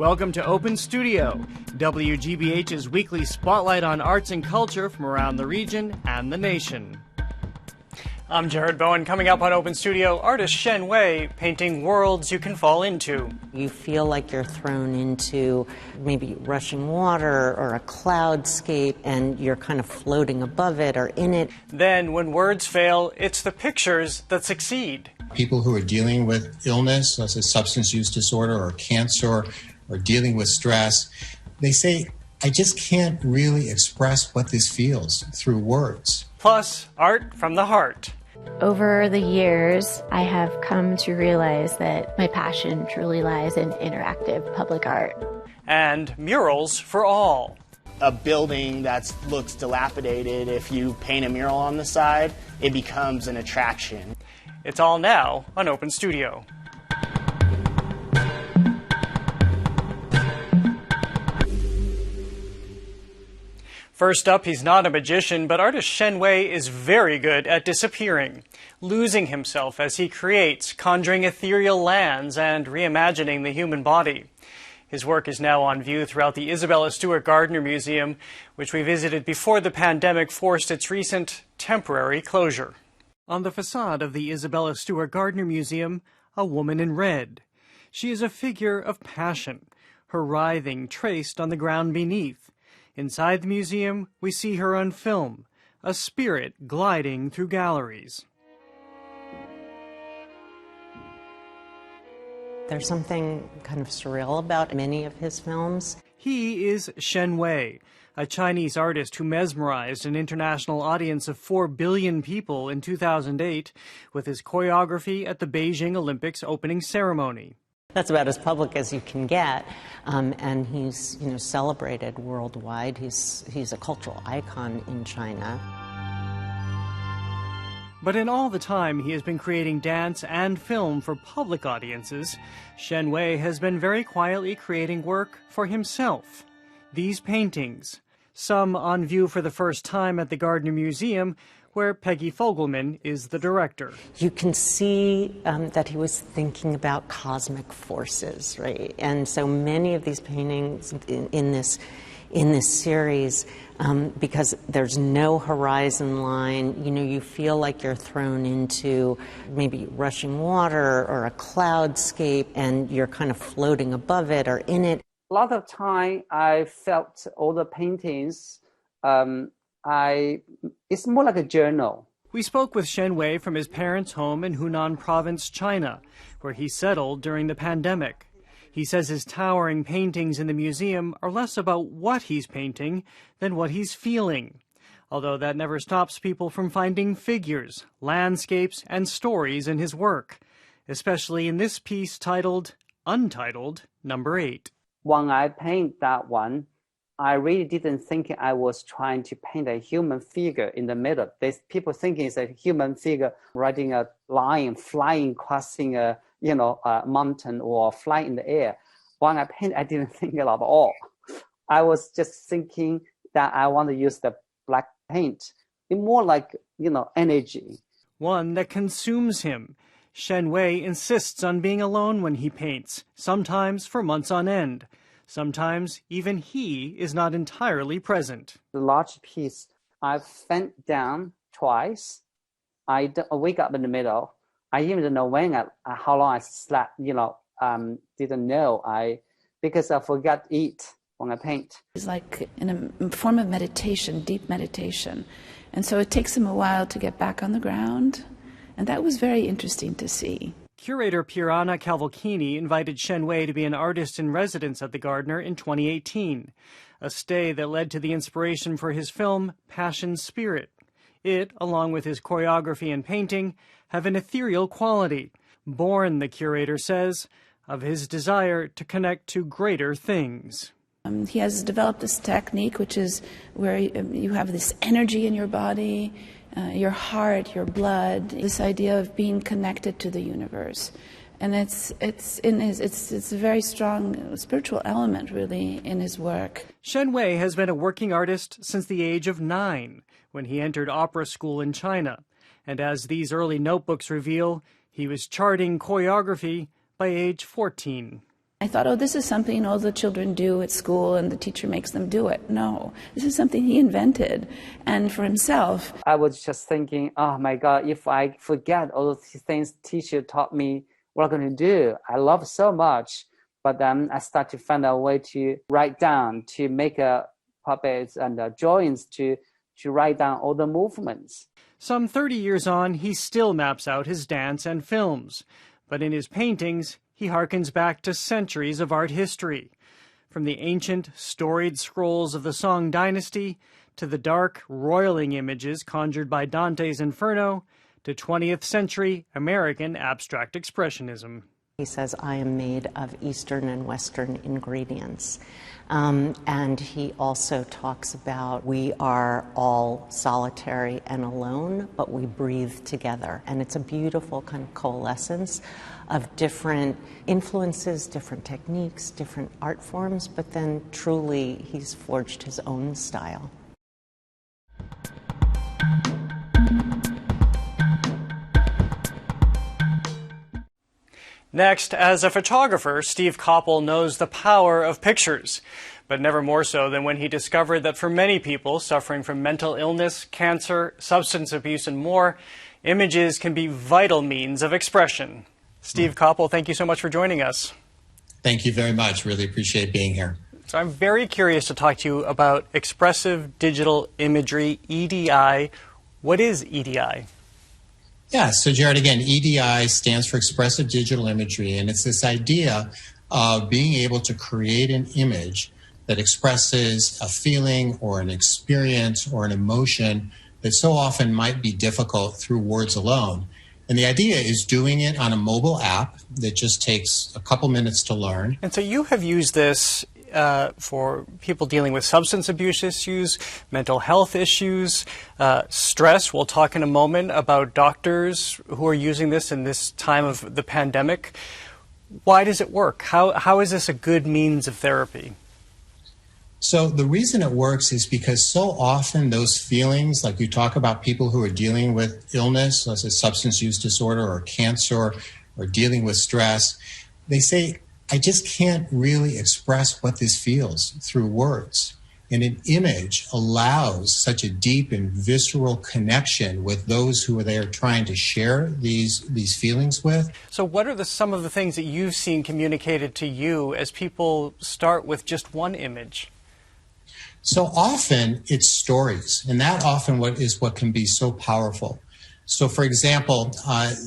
Welcome to Open Studio, WGBH's weekly spotlight on arts and culture from around the region and the nation. I'm Jared Bowen. Coming up on Open Studio, artist Shen Wei painting worlds you can fall into. You feel like you're thrown into maybe rushing water or a cloudscape and you're kind of floating above it or in it. Then, when words fail, it's the pictures that succeed. People who are dealing with illness, such as substance use disorder or cancer, or dealing with stress, they say, I just can't really express what this feels through words. Plus, art from the heart. Over the years, I have come to realize that my passion truly lies in interactive public art. And murals for all. A building that looks dilapidated, if you paint a mural on the side, it becomes an attraction. It's all now on Open Studio. First up, he's not a magician, but artist Shen Wei is very good at disappearing, losing himself as he creates, conjuring ethereal lands and reimagining the human body. His work is now on view throughout the Isabella Stewart Gardner Museum, which we visited before the pandemic forced its recent temporary closure. On the facade of the Isabella Stewart Gardner Museum, a woman in red. She is a figure of passion, her writhing traced on the ground beneath. Inside the museum, we see her on film, a spirit gliding through galleries. There's something kind of surreal about many of his films. He is Shen Wei, a Chinese artist who mesmerized an international audience of 4 billion people in 2008 with his choreography at the Beijing Olympics opening ceremony. That's about as public as you can get, and he's celebrated worldwide. He's a cultural icon in China. But in all the time he has been creating dance and film for public audiences, Shen Wei has been very quietly creating work for himself. These paintings, some on view for the first time at the Gardner Museum, where Peggy Fogelman is the director. You can see that he was thinking about cosmic forces, right? And so many of these paintings in this series, because there's no horizon line, you feel like you're thrown into maybe rushing water or a cloudscape and you're kind of floating above it or in it. A lot of time I felt all the paintings, it's more like a journal. We spoke with Shen Wei from his parents' home in Hunan Province, China, where he settled during the pandemic. He says his towering paintings in the museum are less about what he's painting than what he's feeling, although that never stops people from finding figures, landscapes, and stories in his work, especially in this piece titled Untitled Number 8. When I paint that one, I really didn't think I was trying to paint a human figure in the middle. People thinking it's a human figure riding a lion, flying, crossing a mountain or flying in the air. When I paint, I didn't think it at all. I was just thinking that I want to use the black paint. It's more like, energy. One that consumes him. Shen Wei insists on being alone when he paints, sometimes for months on end. Sometimes even he is not entirely present. The large piece, I bent down twice. I wake up in the middle. I even don't know how long I slept. Didn't know. Because I forgot to eat when I paint. It's like in a form of meditation, deep meditation, and so it takes him a while to get back on the ground, and that was very interesting to see. Curator Pirana Cavalcini invited Shen Wei to be an artist in residence at the Gardner in 2018, a stay that led to the inspiration for his film Passion Spirit. It, along with his choreography and painting, have an ethereal quality, born, the curator says, of his desire to connect to greater things. He has developed this technique, which is where you have this energy in your body, your heart, your blood, this idea of being connected to the universe. And it's a very strong spiritual element, really, in his work. Shen Wei has been a working artist since the age of 9, when he entered opera school in China. And as these early notebooks reveal, he was charting choreography by age 14. I thought, oh, this is something all the children do at school and the teacher makes them do it. No, this is something he invented and for himself. I was just thinking, oh my God, if I forget all the things teacher taught me, what I'm going to do? I love so much. But then I start to find a way to write down, to make puppets and drawings to write down all the movements. Some 30 years on, he still maps out his dance and films. But in his paintings, he harkens back to centuries of art history. From the ancient, storied scrolls of the Song dynasty, to the dark, roiling images conjured by Dante's Inferno, to 20th century American abstract expressionism. He says, I am made of Eastern and Western ingredients. And he also talks about we are all solitary and alone, but we breathe together. And it's a beautiful kind of coalescence of different influences, different techniques, different art forms, but then truly he's forged his own style. Next, as a photographer, Steve Koppel knows the power of pictures, but never more so than when he discovered that for many people suffering from mental illness, cancer, substance abuse, and more, images can be vital means of expression. Steve Koppel, thank you so much for joining us. Thank you very much. Really appreciate being here. So I'm very curious to talk to you about expressive digital imagery, EDI. What is EDI? Yeah, so Jared, again, EDI stands for Expressive Digital Imagery, and it's this idea of being able to create an image that expresses a feeling or an experience or an emotion that so often might be difficult through words alone. And the idea is doing it on a mobile app that just takes a couple minutes to learn. And so you have used this for people dealing with substance abuse issues, mental health issues, stress. We'll talk in a moment about doctors who are using this in this time of the pandemic. Why does it work? How is this a good means of therapy? So the reason it works is because so often those feelings, like you talk about people who are dealing with illness, let's say substance use disorder or cancer or dealing with stress, they say, I just can't really express what this feels through words. And an image allows such a deep and visceral connection with those who are there trying to share these feelings with. So what are some of the things that you've seen communicated to you as people start with just one image? So often it's stories, and that often is what can be so powerful. So for example,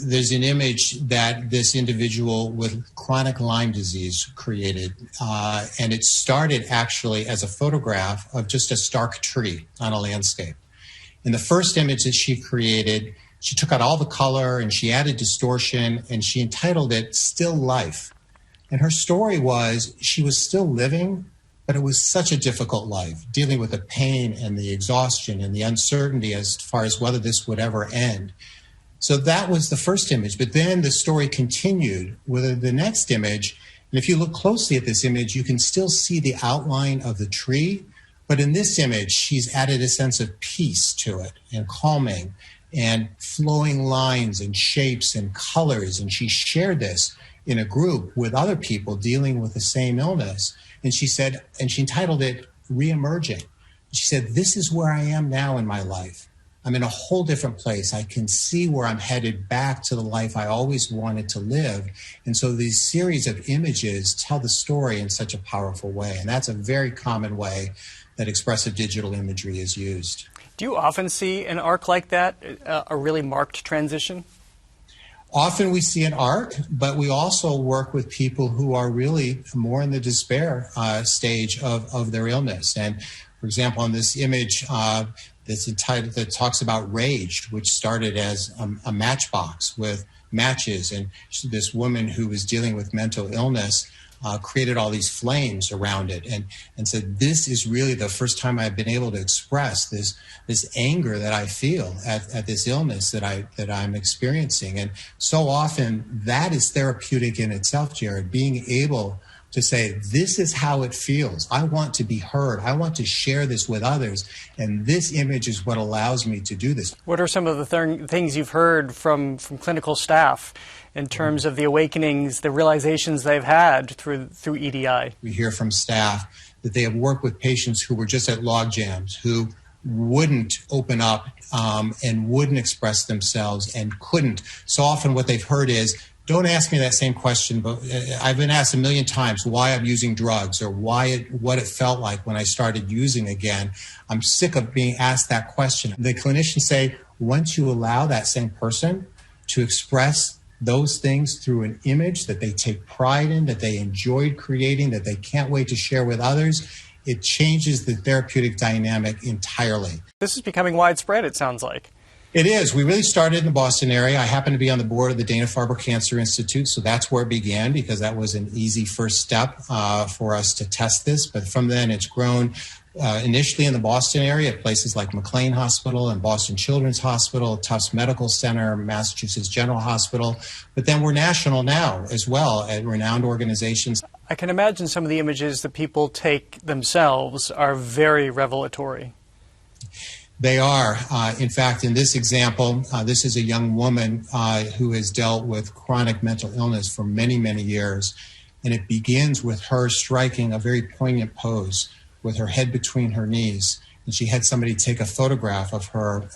there's an image that this individual with chronic Lyme disease created, and it started actually as a photograph of just a stark tree on a landscape. In the first image that she created, she took out all the color and she added distortion, and she entitled it Still Life. And her story was she was still living, but it was such a difficult life, dealing with the pain and the exhaustion and the uncertainty as far as whether this would ever end. So that was the first image. But then the story continued with the next image. And if you look closely at this image, you can still see the outline of the tree. But in this image, she's added a sense of peace to it and calming and flowing lines and shapes and colors. And she shared this in a group with other people dealing with the same illness. And she said, and she entitled it Reemerging. She said, this is where I am now in my life. I'm in a whole different place. I can see where I'm headed back to the life I always wanted to live. And so these series of images tell the story in such a powerful way. And that's a very common way that expressive digital imagery is used. Do you often see an arc like that, a really marked transition? Often we see an arc, but we also work with people who are really more in the despair stage of their illness. And for example, on this image that's entitled, that talks about rage, which started as a matchbox with matches, and this woman who was dealing with mental illness created all these flames around it, and said, this is really the first time I've been able to express this anger that I feel at this illness that I'm experiencing. And so often that is therapeutic in itself, Jared, being able to say, this is how it feels. I want to be heard. I want to share this with others. And this image is what allows me to do this. What are some of the things you've heard from clinical staff in terms of the awakenings, the realizations they've had through EDI. We hear from staff that they have worked with patients who were just at log jams, who wouldn't open up and wouldn't express themselves and couldn't. So often what they've heard is, don't ask me that same question, but I've been asked a million times why I'm using drugs or what it felt like when I started using again. I'm sick of being asked that question. The clinicians say, once you allow that same person to express those things through an image that they take pride in, that they enjoyed creating, that they can't wait to share with others, it changes the therapeutic dynamic entirely. This is becoming widespread, it sounds like. It is. We really started in the Boston area. I happen to be on the board of the Dana-Farber Cancer Institute, so that's where it began because that was an easy first step for us to test this. But from then, it's grown initially in the Boston area at places like McLean Hospital and Boston Children's Hospital, Tufts Medical Center, Massachusetts General Hospital. But then we're national now as well at renowned organizations. I can imagine some of the images that people take themselves are very revelatory. They are. In fact, in this example, this is a young woman who has dealt with chronic mental illness for many, many years. And it begins with her striking a very poignant pose with her head between her knees. And she had somebody take a photograph of her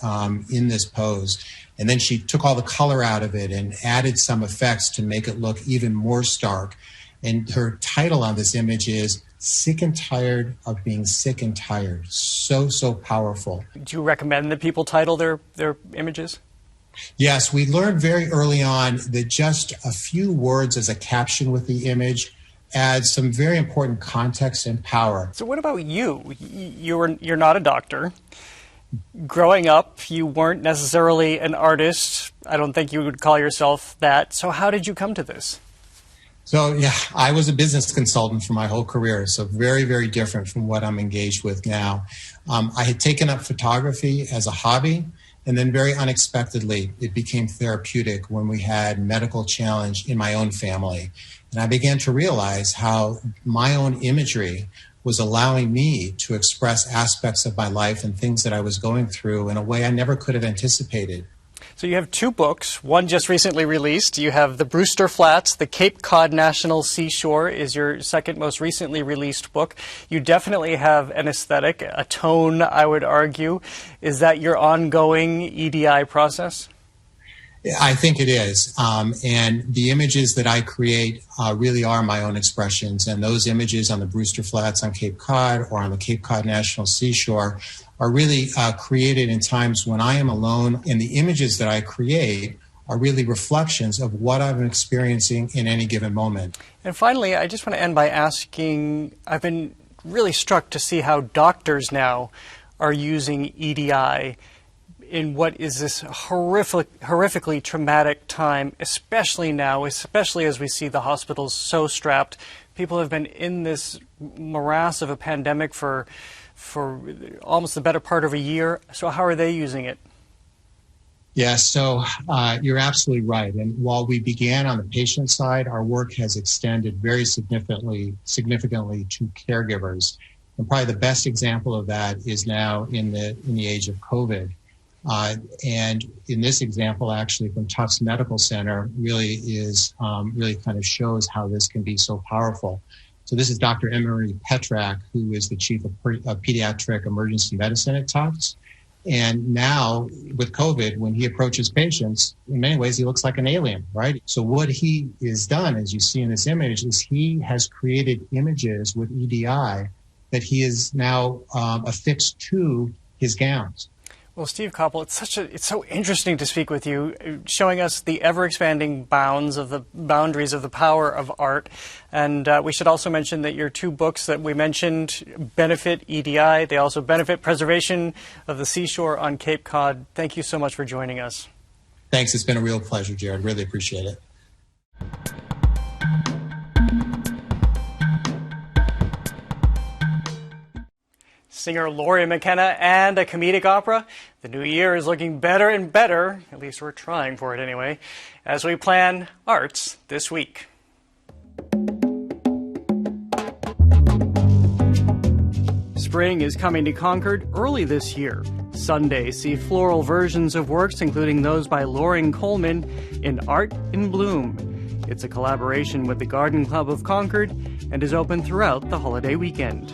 in this pose. And then she took all the color out of it and added some effects to make it look even more stark. And her title on this image is Sick and Tired of Being Sick and Tired. So, so powerful. Do you recommend that people title their images? Yes, we learned very early on that just a few words as a caption with the image adds some very important context and power. So what about you? You're not a doctor. Growing up, you weren't necessarily an artist. I don't think you would call yourself that. So how did you come to this? So, yeah, I was a business consultant for my whole career, so very, very different from what I'm engaged with now. I had taken up photography as a hobby, and then very unexpectedly, it became therapeutic when we had medical challenge in my own family. And I began to realize how my own imagery was allowing me to express aspects of my life and things that I was going through in a way I never could have anticipated. So you have two books, one just recently released. You have The Brewster Flats, The Cape Cod National Seashore is your second most recently released book. You definitely have an aesthetic, a tone, I would argue. Is that your ongoing EDI process? I think it is. And the images that I create really are my own expressions. And those images on the Brewster Flats on Cape Cod or on the Cape Cod National Seashore are really created in times when I am alone. And the images that I create are really reflections of what I'm experiencing in any given moment. And finally, I just want to end by asking, I've been really struck to see how doctors now are using EDI in what is this horrifically traumatic time, especially now, especially as we see the hospitals so strapped. People have been in this morass of a pandemic for almost the better part of a year. So how are they using it? Yes, so you're absolutely right. And while we began on the patient side, our work has extended very significantly to caregivers. And probably the best example of that is now in the age of COVID. And in this example, actually from Tufts Medical Center, really kind of shows how this can be so powerful. So this is Dr. Emery Petrak, who is the chief of pediatric emergency medicine at Tufts. And now with COVID, when he approaches patients, in many ways, he looks like an alien, right? So what he has done, as you see in this image, is he has created images with EDI that he is now affixed to his gowns. Well, Steve Koppel, it's so interesting to speak with you, showing us the ever-expanding boundaries of the power of art. And we should also mention that your two books that we mentioned benefit EDI. They also benefit preservation of the seashore on Cape Cod. Thank you so much for joining us. Thanks. It's been a real pleasure, Jared. Really appreciate it. Singer Laurie McKenna and a comedic opera. The new year is looking better and better, at least we're trying for it anyway, as we plan arts this week. Spring is coming to Concord early this year. Sunday, see floral versions of works, including those by Loring Coleman, in Art in Bloom. It's a collaboration with the Garden Club of Concord and is open throughout the holiday weekend.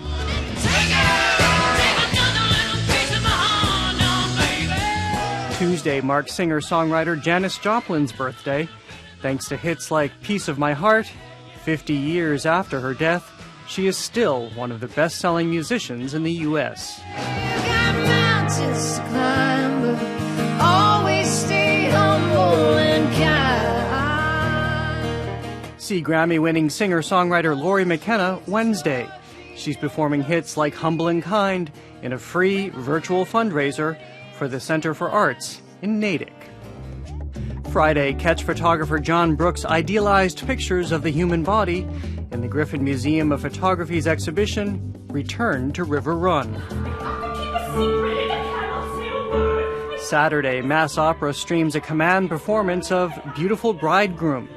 Tuesday marks singer-songwriter Janis Joplin's birthday. Thanks to hits like Piece of My Heart, 50 years after her death, she is still one of the best-selling musicians in the U.S. See Grammy-winning singer-songwriter Lori McKenna Wednesday. She's performing hits like Humble and Kind in a free virtual fundraiser for the Center for Arts in Natick. Friday, catch photographer John Brooks' idealized pictures of the human body in the Griffin Museum of Photography's exhibition, Return to River Run. Saturday, Mass Opera streams a command performance of Beautiful Bridegroom.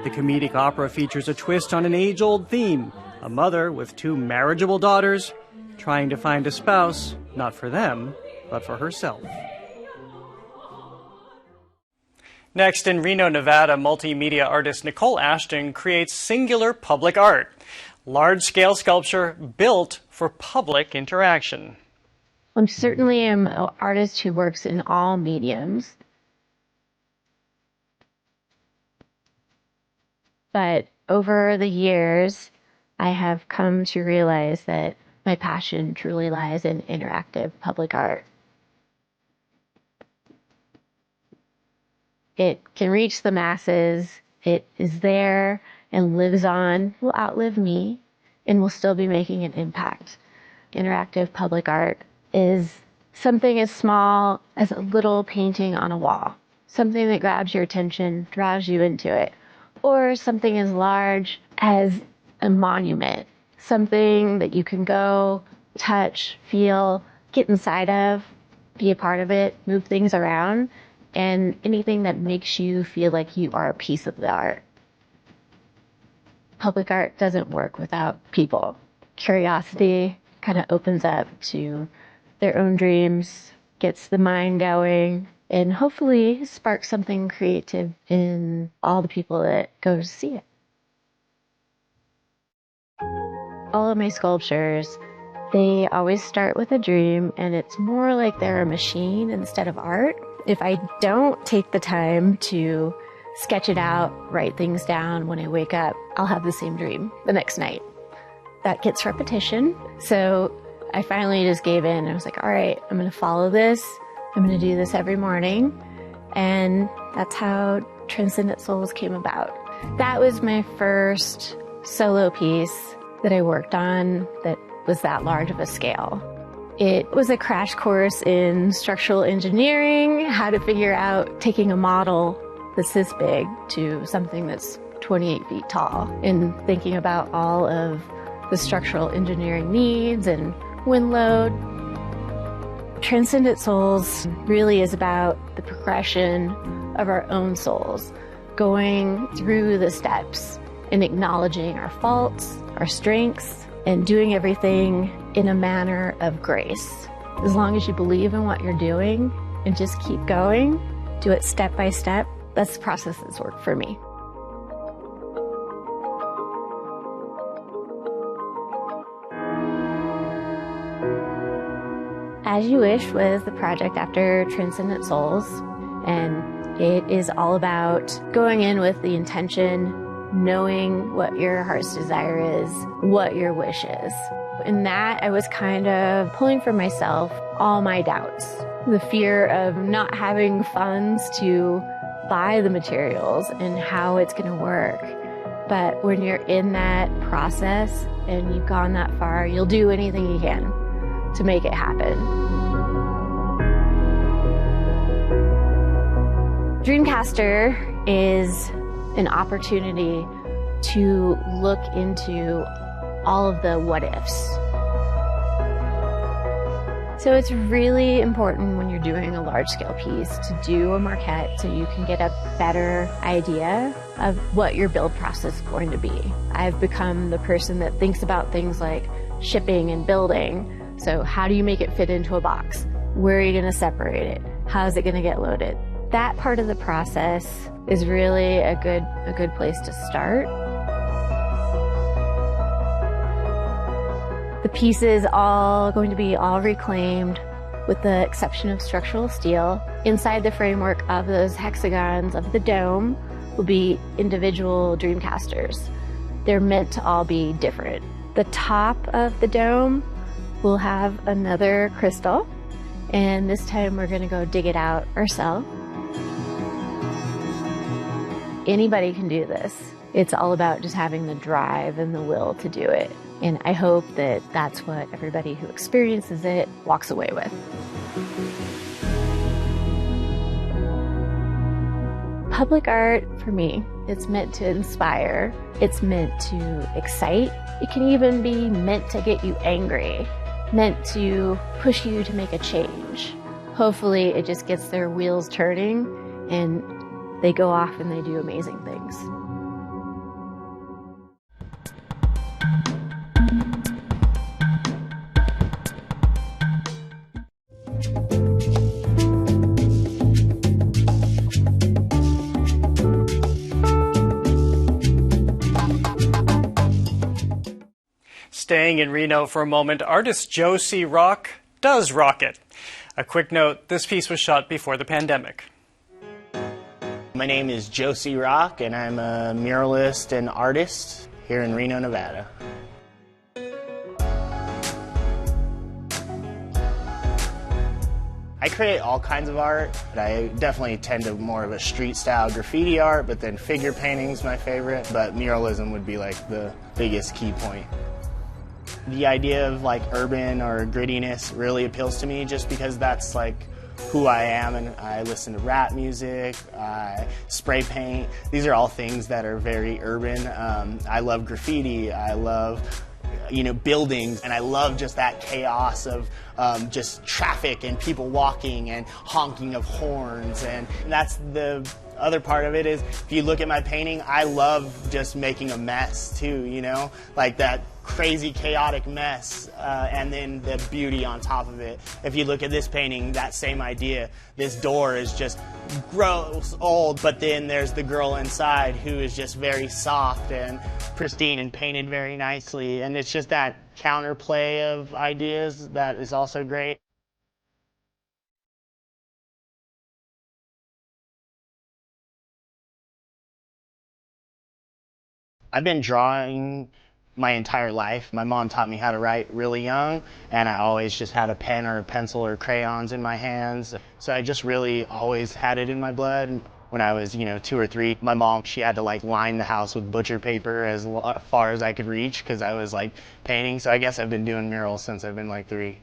The comedic opera features a twist on an age-old theme, a mother with two marriageable daughters trying to find a spouse, not for them, but for herself. Next, in Reno, Nevada, multimedia artist Nicole Ashton creates singular public art, large-scale sculpture built for public interaction. I certainly am an artist who works in all mediums. But over the years, I have come to realize that my passion truly lies in interactive public art. It can reach the masses, it is there and lives on, will outlive me, and will still be making an impact. Interactive public art is something as small as a little painting on a wall, something that grabs your attention, draws you into it, or something as large as a monument, something that you can go, touch, feel, get inside of, be a part of it, move things around, and anything that makes you feel like you are a piece of the art. Public art doesn't work without people. Curiosity kind of opens up to their own dreams, gets the mind going, and hopefully sparks something creative in all the people that go to see it. All of my sculptures, they always start with a dream, and it's more like they're a machine instead of art. If I don't take the time to sketch it out, write things down when I wake up, I'll have the same dream the next night. That gets repetition. So I finally just gave in. I was like, all right, I'm going to follow this. I'm going to do this every morning. And that's how Transcendent Souls came about. That was my first solo piece that I worked on that was that large of a scale. It was a crash course in structural engineering, how to figure out taking a model that's this big to something that's 28 feet tall, and thinking about all of the structural engineering needs and wind load. Transcendent Souls really is about the progression of our own souls, going through the steps and acknowledging our faults, our strengths, and doing everything in a manner of grace. As long as you believe in what you're doing and just keep going, do it step by step, that's the process that's worked for me. As You Wish was the project after Transcendent Souls, and it is all about going in with the intention, knowing what your heart's desire is, what your wish is. In that, I was kind of pulling for myself all my doubts. The fear of not having funds to buy the materials and how it's going to work. But when you're in that process and you've gone that far, you'll do anything you can to make it happen. Dreamcaster is an opportunity to look into all of the what ifs. So it's really important when you're doing a large-scale piece to do a maquette so you can get a better idea of what your build process is going to be. I've become the person that thinks about things like shipping and building. So how do you make it fit into a box? Where are you going to separate it? How is it going to get loaded? That part of the process is really a good place to start. The pieces all going to be all reclaimed with the exception of structural steel. Inside the framework of those hexagons of the dome will be individual Dreamcasters. They're meant to all be different. The top of the dome will have another crystal, and this time we're going to go dig it out ourselves. Anybody can do this. It's all about just having the drive and the will to do it. And I hope that that's what everybody who experiences it walks away with. Public art, for me, it's meant to inspire. It's meant to excite. It can even be meant to get you angry, meant to push you to make a change. Hopefully it just gets their wheels turning and they go off and they do amazing things. Staying in Reno for a moment, artist Josie Rock does rock it. A quick note, this piece was shot before the pandemic. My name is Josie Rock, and I'm a muralist and artist here in Reno, Nevada. I create all kinds of art, but I definitely tend to more of a street-style graffiti art, but then figure painting's my favorite, but muralism would be like the biggest key point. The idea of like urban or grittiness really appeals to me just because that's like who I am, and I listen to rap music, I spray paint. These are all things that are very urban. I love graffiti, I love buildings, and I love just that chaos of just traffic and people walking and honking of horns, and that's the other part of it is if you look at my painting, I love just making a mess too, like that crazy chaotic mess and then the beauty on top of it. If you look at this painting, that same idea. This door is just gross old, but then there's the girl inside who is just very soft and pristine and painted very nicely, and it's just that counterplay of ideas that is also great. I've been drawing my entire life. My mom taught me how to write really young, and I always just had a pen or a pencil or crayons in my hands. So I just really always had it in my blood. When I was, 2 or 3, my mom, she had to like line the house with butcher paper as far as I could reach because I was like painting. So I guess I've been doing murals since I've been like 3.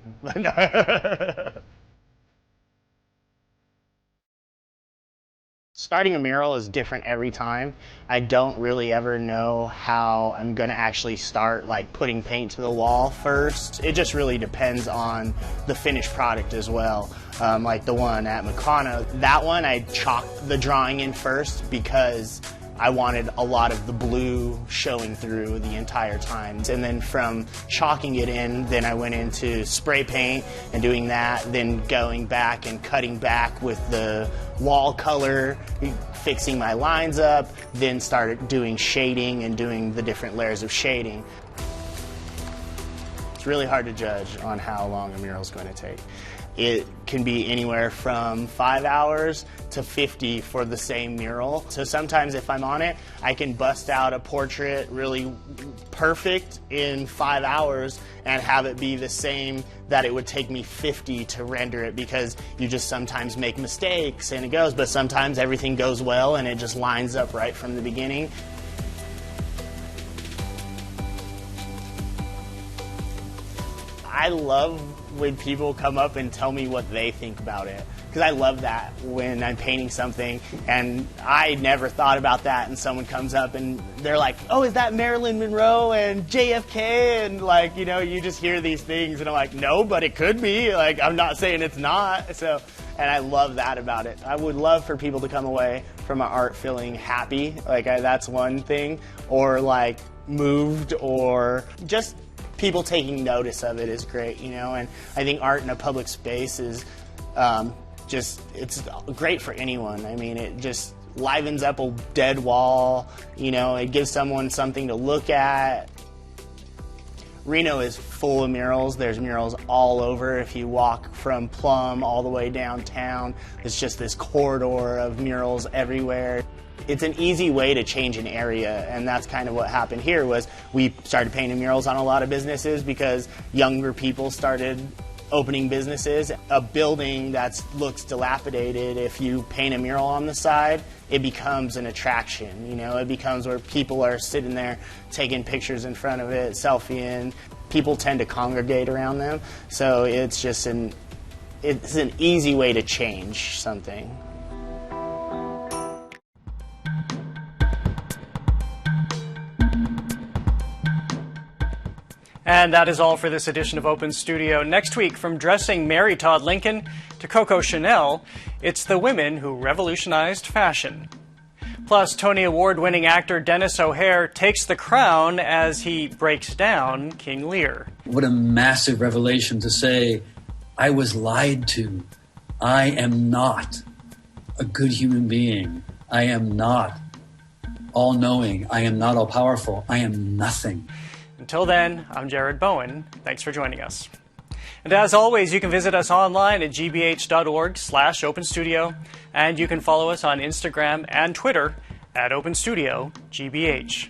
Starting a mural is different every time. I don't really ever know how I'm gonna actually start like putting paint to the wall first. It just really depends on the finished product as well. Like the one at Makana, that one I chalked the drawing in first because I wanted a lot of the blue showing through the entire time. And then from chalking it in, then I went into spray paint and doing that, then going back and cutting back with the wall color, fixing my lines up, then started doing shading and doing the different layers of shading. It's really hard to judge on how long a mural is going to take. It can be anywhere from 5 hours to 50 for the same mural. So sometimes if I'm on it, I can bust out a portrait really perfect in 5 hours and have it be the same that it would take me 50 to render it, because you just sometimes make mistakes and it goes, but sometimes everything goes well and it just lines up right from the beginning. I love when people come up and tell me what they think about it, because I love that when I'm painting something and I never thought about that and someone comes up and they're like, oh, is that Marilyn Monroe and JFK? And like, you just hear these things and I'm like, no, but it could be. Like, I'm not saying it's not. So, and I love that about it. I would love for people to come away from my art feeling happy. Like that's one thing, or like moved, or just people taking notice of it is great, and I think art in a public space is It's great for anyone. I mean, it just livens up a dead wall, you know, it gives someone something to look at. Reno is full of murals. There's murals all over. If you walk from Plum all the way downtown, it's just this corridor of murals everywhere. It's an easy way to change an area, and that's kind of what happened here. Was we started painting murals on a lot of businesses because younger people started opening businesses. A building that looks dilapidated, if you paint a mural on the side, it becomes an attraction. You know, it becomes where people are sitting there taking pictures in front of it, selfieing. People tend to congregate around them, so it's just an easy way to change something. And that is all for this edition of Open Studio. Next week, from dressing Mary Todd Lincoln to Coco Chanel, it's the women who revolutionized fashion. Plus, Tony Award-winning actor Dennis O'Hare takes the crown as he breaks down King Lear. What a massive revelation to say, I was lied to. I am not a good human being. I am not all-knowing. I am not all-powerful. I am nothing. Until then, I'm Jared Bowen. Thanks for joining us. And as always, you can visit us online at gbh.org/openstudio, and you can follow us on Instagram and Twitter at OpenStudioGBH.